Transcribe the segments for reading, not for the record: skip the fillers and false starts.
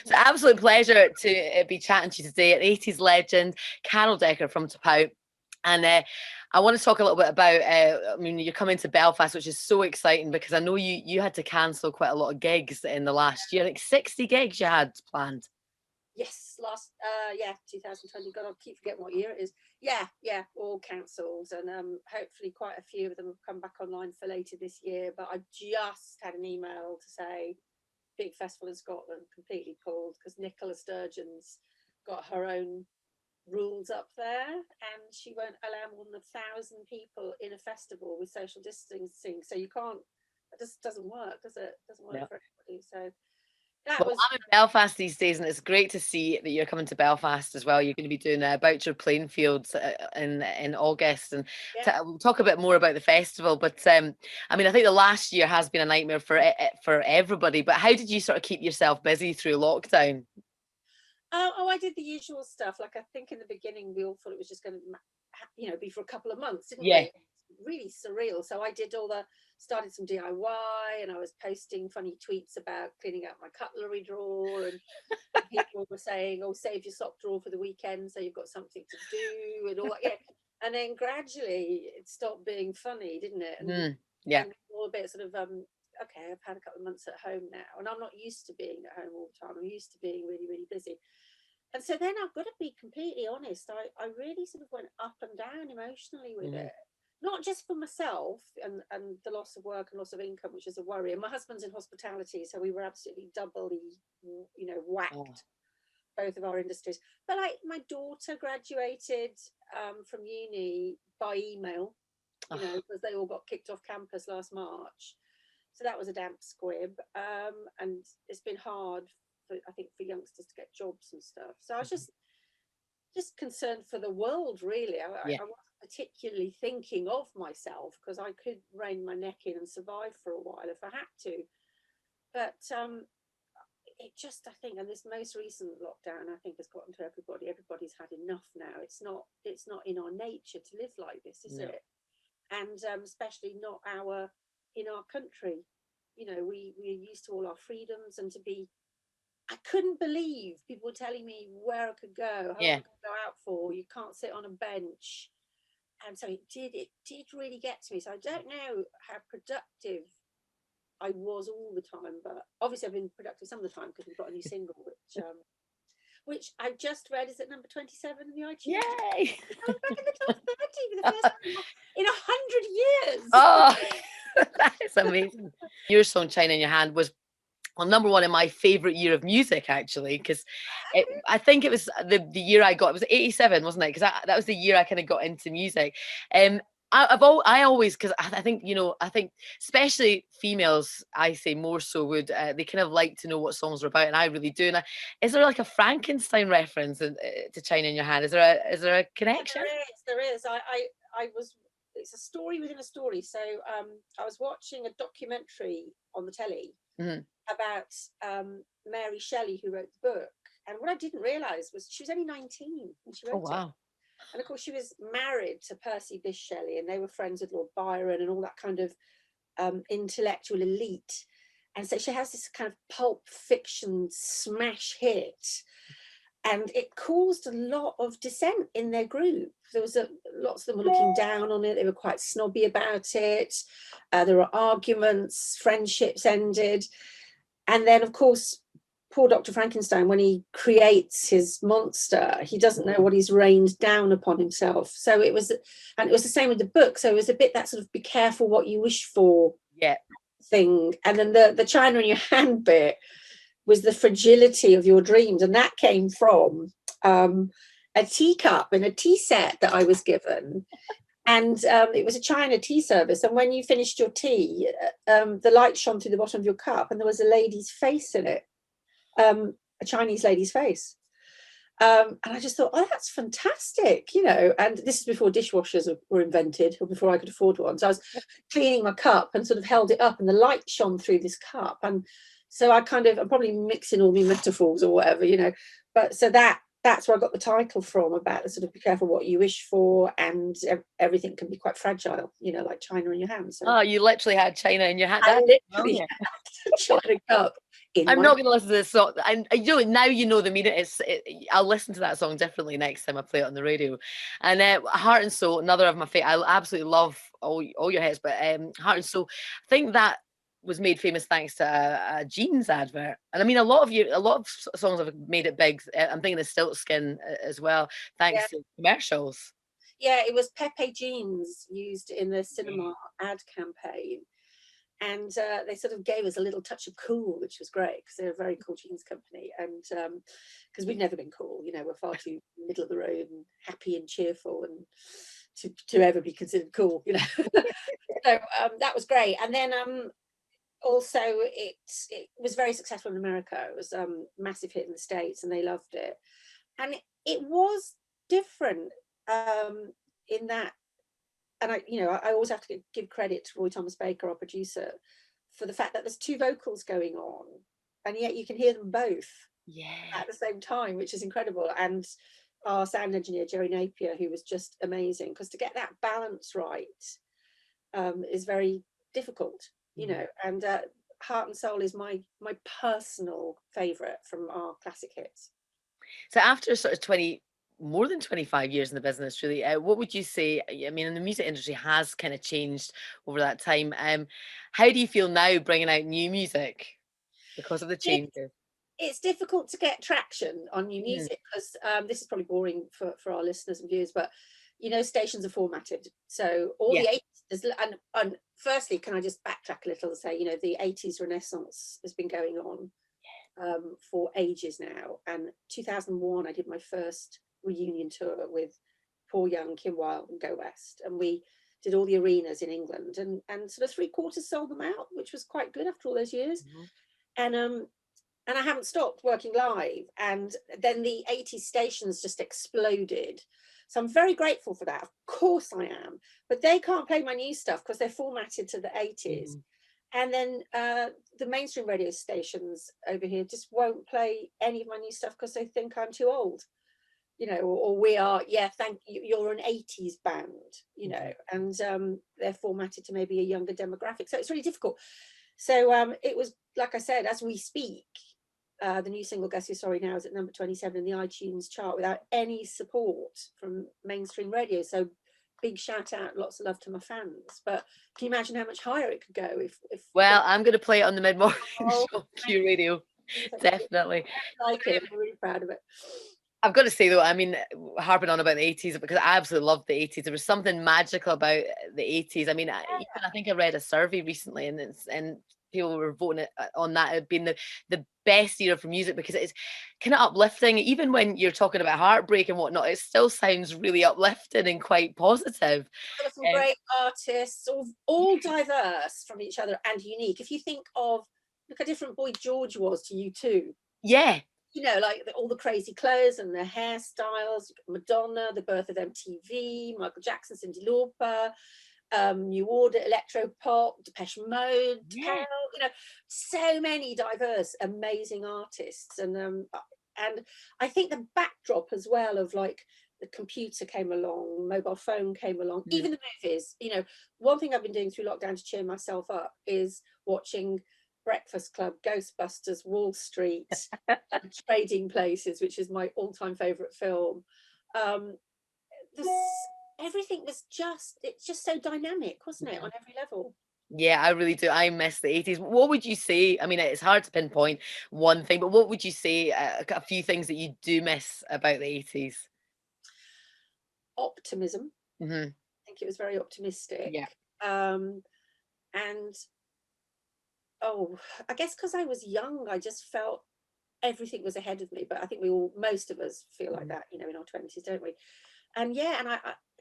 It's an absolute pleasure to be chatting to you today. An 80s legend, Carol Decker from Tapout. And I want to talk a little bit about, I mean, you're coming to Belfast, which is so exciting because I know you had to cancel quite a lot of gigs in the last year, like 60 gigs you had planned. Yes, last 2020. God, I'll keep forgetting what year it is. Yeah, all cancelled, and hopefully quite a few of them have come back online for later this year. But I just had an email to say big festival in Scotland completely pulled because Nicola Sturgeon's got her own rules up there, and she won't allow more than 1,000 people in a festival with social distancing. So you can't. It just doesn't work, does it? It doesn't work for everybody. So that Well, was. I'm in Belfast these days, and it's great to see that you're coming to Belfast as well. You're going to be doing about your Plainfields in August, and we'll talk a bit more about the festival. But I mean, I think the last year has been a nightmare for everybody. But how did you sort of keep yourself busy through lockdown? Oh, I did the usual stuff. Like I think in the beginning we all thought it was just going to, be for a couple of months, didn't we? Really surreal. So I did started some DIY, and I was posting funny tweets about cleaning out my cutlery drawer, and people were saying, "Oh, save your sock drawer for the weekend, so you've got something to do," and all that. Yeah. And then gradually it stopped being funny, didn't it? And, and all a bit sort of okay, I've had a couple of months at home now, and I'm not used to being at home all the time. I'm used to being really, really busy. And so then I've got to be completely honest, I really sort of went up and down emotionally with it. Not just for myself and the loss of work and loss of income, which is a worry. And my husband's in hospitality, so we were absolutely doubly, whacked, both of our industries. But like my daughter graduated from uni by email, because they all got kicked off campus last March. So that was a damp squib. And it's been hard, I think, for youngsters to get jobs and stuff. So I was just concerned for the world, really. I wasn't particularly thinking of myself because I could rein my neck in and survive for a while if I had to. But it just, I think, and this most recent lockdown, I think, has gotten to everybody. Everybody's had enough now. It's not in our nature to live like this, is it? And especially not in our country. We're used to all our freedoms, and I couldn't believe people were telling me where I could go, how I could go out for. You can't sit on a bench. And so it did really get to me. So I don't know how productive I was all the time, but obviously I've been productive some of the time because we've got a new single, which I just read is at number 27 in the iTunes. Yay! I'm back in the top 30 for the first time in 100 years. Oh, that's amazing. Your song "China in Your Hand" was number one in my favorite year of music, actually, because I think it was the year I got, it was 87, wasn't it? Because that was the year I kind of got into music. I always, because I think, I think especially females, I say more so would, they kind of like to know what songs are about, and I really do. And is there like a Frankenstein reference to China in Your Hand? Is there a connection? There is. It's a story within a story. So I was watching a documentary on the telly about Mary Shelley, who wrote the book. And what I didn't realise was she was only 19 when she wrote it. And of course, she was married to Percy Bysshe Shelley, and they were friends with Lord Byron and all that kind of intellectual elite. And so she has this kind of pulp fiction smash hit. And it caused a lot of dissent in their group. There was lots of them were looking down on it. They were quite snobby about it. There were arguments, friendships ended. And then, of course, poor Dr. Frankenstein, when he creates his monster, he doesn't know what he's rained down upon himself. So it was the same with the book. So it was a bit that sort of be careful what you wish for thing. And then the China in Your Hand bit was the fragility of your dreams. And that came from a teacup in a tea set that I was given. And it was a China tea service. And when you finished your tea, the light shone through the bottom of your cup, and there was a lady's face in it, a Chinese lady's face. And I just thought, oh, that's fantastic, And this is before dishwashers were invented, or before I could afford one. So I was cleaning my cup and sort of held it up, and the light shone through this cup. And so I'm probably mixing all my metaphors or whatever, But so that that's where I got the title from, about the sort of be careful what you wish for, and everything can be quite fragile, you know, like china in your hand. So Oh, you literally had China in your hand. I That's literally brilliant. had a china cup in I'm my not going to listen to this song. And you know, now you know the meaning. I'll listen to that song differently next time I play it on the radio. And Heart and Soul, another of my favorite. I absolutely love all your hits, but Heart and Soul, I think that was made famous thanks to a jeans advert. And I mean, a lot of songs have made it big. I'm thinking of Stilt Skin as well, yeah. thanks to commercials. Yeah, it was Pepe jeans used in the cinema ad campaign. And they sort of gave us a little touch of cool, which was great, because they're a very cool jeans company. And because we've never been cool, you know, we're far too middle of the road and happy and cheerful and to ever be considered cool, you know. So that was great. And then also it was very successful in America. It was massive hit in the States, and they loved it. And it was different in that. And I always have to give credit to Roy Thomas Baker, our producer, for the fact that there's two vocals going on, and yet you can hear them both at the same time, which is incredible. And our sound engineer, Jerry Napier, who was just amazing, because to get that balance right is very difficult, you know. And Heart and Soul is my personal favourite from our classic hits. So after sort of more than 25 years in the business, really, what would you say? I mean, the music industry has kind of changed over that time. How do you feel now bringing out new music because of the changes? It's difficult to get traction on new music, because this is probably boring for our listeners and viewers, but you know, stations are formatted. So all the 80s, and firstly, can I just backtrack a little and say, you know, the 80s renaissance has been going on for ages now. And 2001, I did my first reunion tour with Paul Young, Kim Wilde, and Go West, and we did all the arenas in England, and sort of 3/4 sold them out, which was quite good after all those years. And I haven't stopped working live. And then the 80s stations just exploded. So I'm very grateful for that. Of course I am. But they can't play my new stuff because they're formatted to the 80s. And then the mainstream radio stations over here just won't play any of my new stuff because they think I'm too old, you know, or we are, thank you, you're an 80s band, you know, and they're formatted to maybe a younger demographic. So it's really difficult. So it was, like I said, as we speak, the new single Guess You're Sorry Now is at number 27 in the iTunes chart without any support from mainstream radio. So big shout out, lots of love to my fans. But can you imagine how much higher it could go if well, I'm going to play it on the mid-morning show, Q Radio. Definitely. I like it. I'm really proud of it. I've got to say though, I mean, harping on about the 80s, because I absolutely love the 80s. There was something magical about the 80s. I mean, I think I read a survey recently, and people were voting on that as being the best era for music, because it's kind of uplifting. Even when you're talking about heartbreak and whatnot, it still sounds really uplifting and quite positive. There were some great artists, all diverse from each other and unique. If you think of, look how different Boy George was to you too. Yeah. You know, like all the crazy clothes and the hairstyles, Madonna, the birth of MTV, Michael Jackson, Cyndi Lauper, New Order, electro pop, Depeche Mode, Pell, you know, so many diverse, amazing artists. And I think the backdrop as well of like the computer came along, mobile phone came along, even the movies. You know, one thing I've been doing through lockdown to cheer myself up is watching Breakfast Club, Ghostbusters, Wall Street, Trading Places, which is my all-time favorite film. Everything was it's just so dynamic, wasn't it, on every level? Yeah, I really do. I miss the 80s. What would you say? I mean, it's hard to pinpoint one thing, but what would you say a few things that you do miss about the 80s? Optimism. I think it was very optimistic. Yeah. And I guess because I was young, I just felt everything was ahead of me. But I think most of us feel like that, you know, in our 20s, don't we? And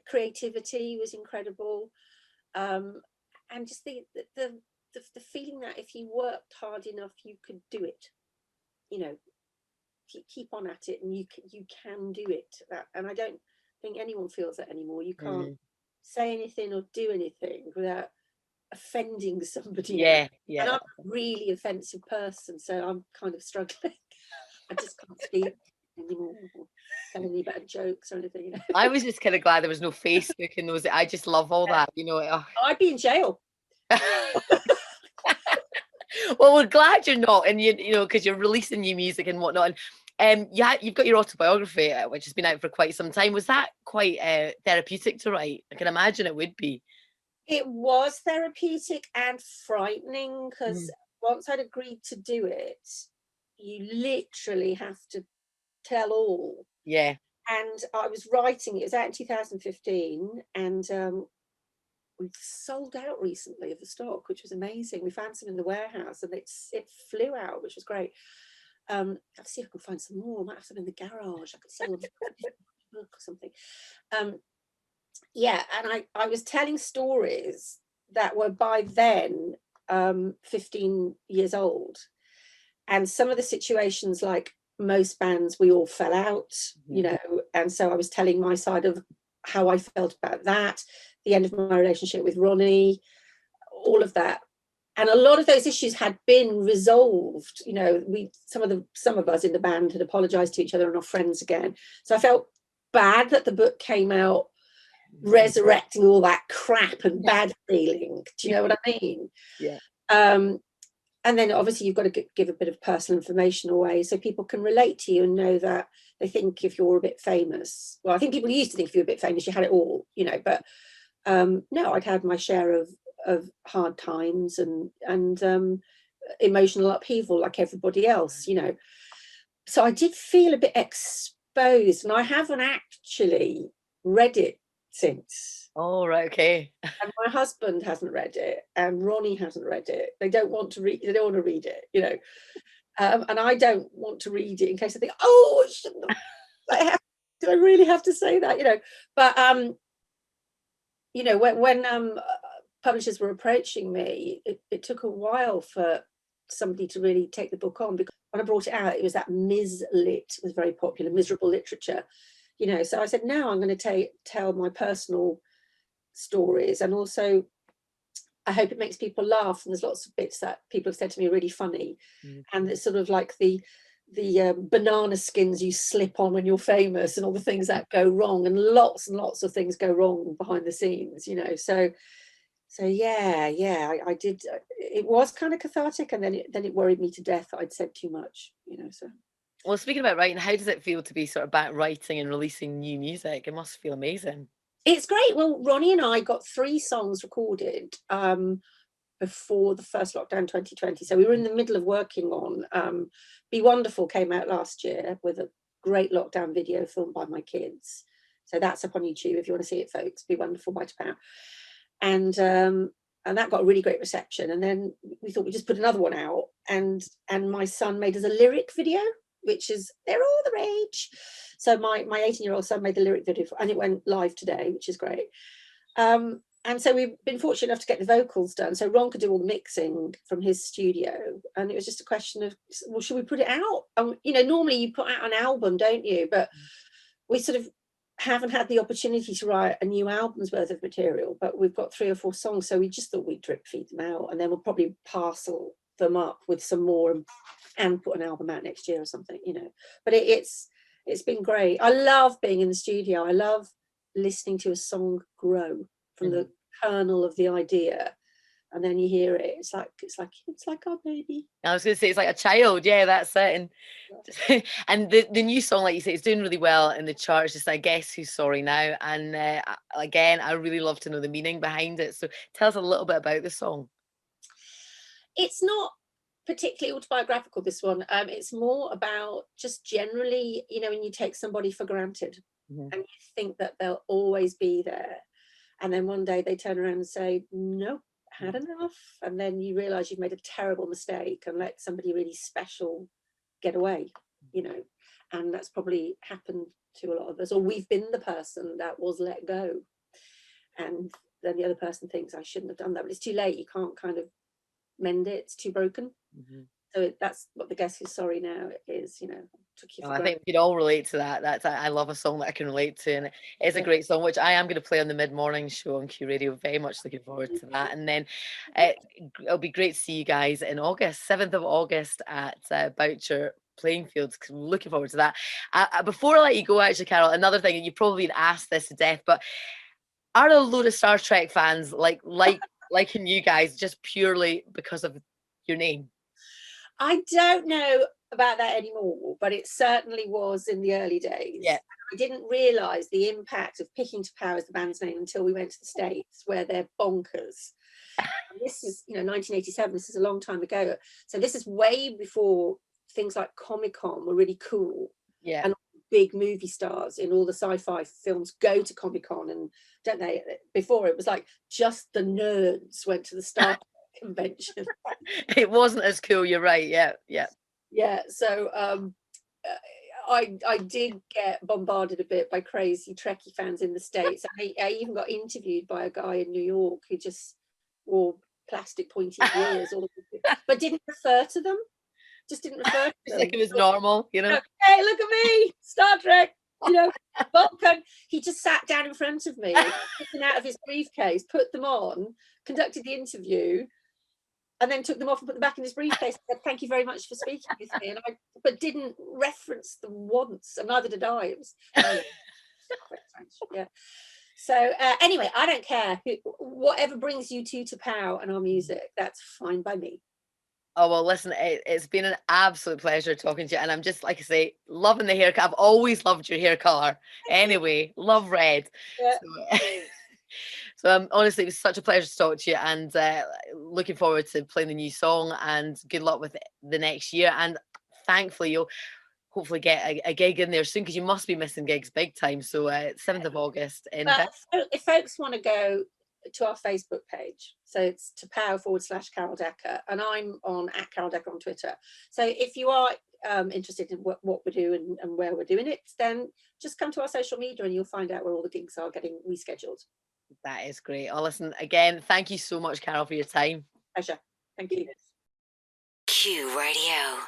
creativity was incredible. And just the feeling that if you worked hard enough, you could do it. You know, keep on at it, and you can do it. And I don't think anyone feels that anymore. You can't say anything or do anything without offending somebody. Yeah. And I'm a really offensive person, so I'm kind of struggling. I just can't speak anymore. tell any bad jokes or anything. I was just kind of glad there was no Facebook in those. I just love all that, I'd be in jail. Well, we're glad you're not, and because you're releasing new music and whatnot. And you've got your autobiography, which has been out for quite some time. Was that quite therapeutic to write? I can imagine it would be. It was therapeutic and frightening, because once I'd agreed to do it, you literally have to tell all. Yeah. And I was writing, it was out in 2015, and we've sold out recently of the stock, which was amazing. We found some in the warehouse, and it flew out, which was great. I'll see if I can find some more. I might have some in the garage. I could sell them for a book or something. Yeah, and I was telling stories that were by then 15 years old, and some of the situations, like most bands, we all fell out, and so I was telling my side of how I felt about that, the end of my relationship with Ronnie, all of that. And a lot of those issues had been resolved. Some of us in the band had apologized to each other and are friends again. So I felt bad that the book came out resurrecting all that crap and bad feeling. Do you know what I mean? Yeah. And then obviously you've got to give a bit of personal information away so people can relate to you and know that they think if you're a bit famous. Well, I think people used to think if you were a bit famous, you had it all, but no, I'd had my share of hard times and emotional upheaval like everybody else, So I did feel a bit exposed, and I haven't actually read it since. Oh, right, okay. And my husband hasn't read it, and Ronnie hasn't read it. They don't want to read it, and I don't want to read it in case I think, oh, I shouldn't have. Do I really have to say that, But when publishers were approaching me, it took a while for somebody to really take the book on, because when I brought it out, it was that lit was very popular, miserable literature, so I said, no, I'm going to tell my personal stories, and also I hope it makes people laugh. And there's lots of bits that people have said to me are really funny, and it's sort of like the banana skins you slip on when you're famous and all the things that go wrong, and lots of things go wrong behind the scenes, so yeah, I did. It was kind of cathartic, and then it worried me to death that I'd said too much, so. Well, speaking about writing, how does it feel to be sort of back writing and releasing new music? It must feel amazing. It's great. Well, Ronnie and I got 3 songs recorded before the first lockdown 2020. So we were in the middle of working on Be Wonderful came out last year with a great lockdown video filmed by my kids. So that's up on YouTube if you want to see it, folks. Be Wonderful by Tapao. And that got a really great reception. And then we thought we'd just put another one out. And my son made us a lyric video, which is, they're all the rage. So my 18-year-old son made the lyric video, and it went live today, which is great. And so we've been fortunate enough to get the vocals done. So Ron could do all the mixing from his studio. And it was just a question of, well, should we put it out? Normally you put out an album, don't you? But we sort of haven't had the opportunity to write a new album's worth of material. But we've got 3 or 4 songs. So we just thought we'd drip feed them out. And then we'll probably parcel them up with some more and put an album out next year or something, But it's been great. I love being in the studio. I love listening to a song grow from the kernel of the idea, and then you hear it. It's like our baby. I was going to say it's like a child. Yeah, that's it. And the new song, like you say, it's doing really well in the charts. Just I Guess Who's Sorry Now. And again, I really love to know the meaning behind it. So tell us a little bit about the song. It's not particularly autobiographical, this one. It's more about just generally, when you take somebody for granted and you think that they'll always be there, and then one day they turn around and say, nope, had enough, and then you realize you've made a terrible mistake and let somebody really special get away, and that's probably happened to a lot of us, or we've been the person that was let go, and then the other person thinks, I shouldn't have done that, but it's too late. You can't kind of mend it. It's too broken. So that's what the Guess Who's Sorry Now is, took you for I think we can all relate to that. I love a song that I can relate to, and it's a great song, which I am going to play on the mid-morning show on Q Radio. Very much looking forward to that. And then it'll be great to see you guys in August, 7th of August at Boucher playing field. 'Cause I'm looking forward to that. Before I let you go, actually, Carol, another thing, and you've probably been asked this to death, but are a load of Star Trek fans liking you guys just purely because of your name? I don't know about that anymore, but it certainly was in the early days. Yeah. I didn't realise the impact of Picking to Power as the band's name until we went to the States, where they're bonkers. And this is, 1987. This is a long time ago. So this is way before things like Comic-Con were really cool. Yeah. And big movie stars in all the sci-fi films go to Comic-Con, and don't they? Before it was like just the nerds went to the Star Trek convention. It wasn't as cool. You're right. Yeah. So I did get bombarded a bit by crazy Trekkie fans in the States. I even got interviewed by a guy in New York who just wore plastic pointy ears, but didn't refer to them. Just didn't refer to them. Like it was normal, Hey, look at me, Star Trek. Vulcan. He just sat down in front of me, taken out of his briefcase, put them on, conducted the interview, and then took them off and put them back in his briefcase and said, "Thank you very much for speaking with me." But didn't reference them once, and neither did I. It was quite strange. Yeah. So anyway, I don't care. Whatever brings you two to POW and our music, that's fine by me. Oh, well, listen, it's been an absolute pleasure talking to you. And I'm just, like I say, loving the haircut. I've always loved your hair color. Anyway, love red. Yeah. So honestly, it was such a pleasure to talk to you, and looking forward to playing the new song, and good luck with the next year. And thankfully, you'll hopefully get a gig in there soon, because you must be missing gigs big time. So 7th of August. If folks want to go to our Facebook page, so it's to power/Carol Decker, and I'm on @Carol Decker on Twitter. So if you are interested in what we're doing and where we're doing it, then just come to our social media and you'll find out where all the gigs are getting rescheduled. That is great. Oh, listen, again, thank you so much, Carol, for your time. Pleasure. Thank you. Q Radio.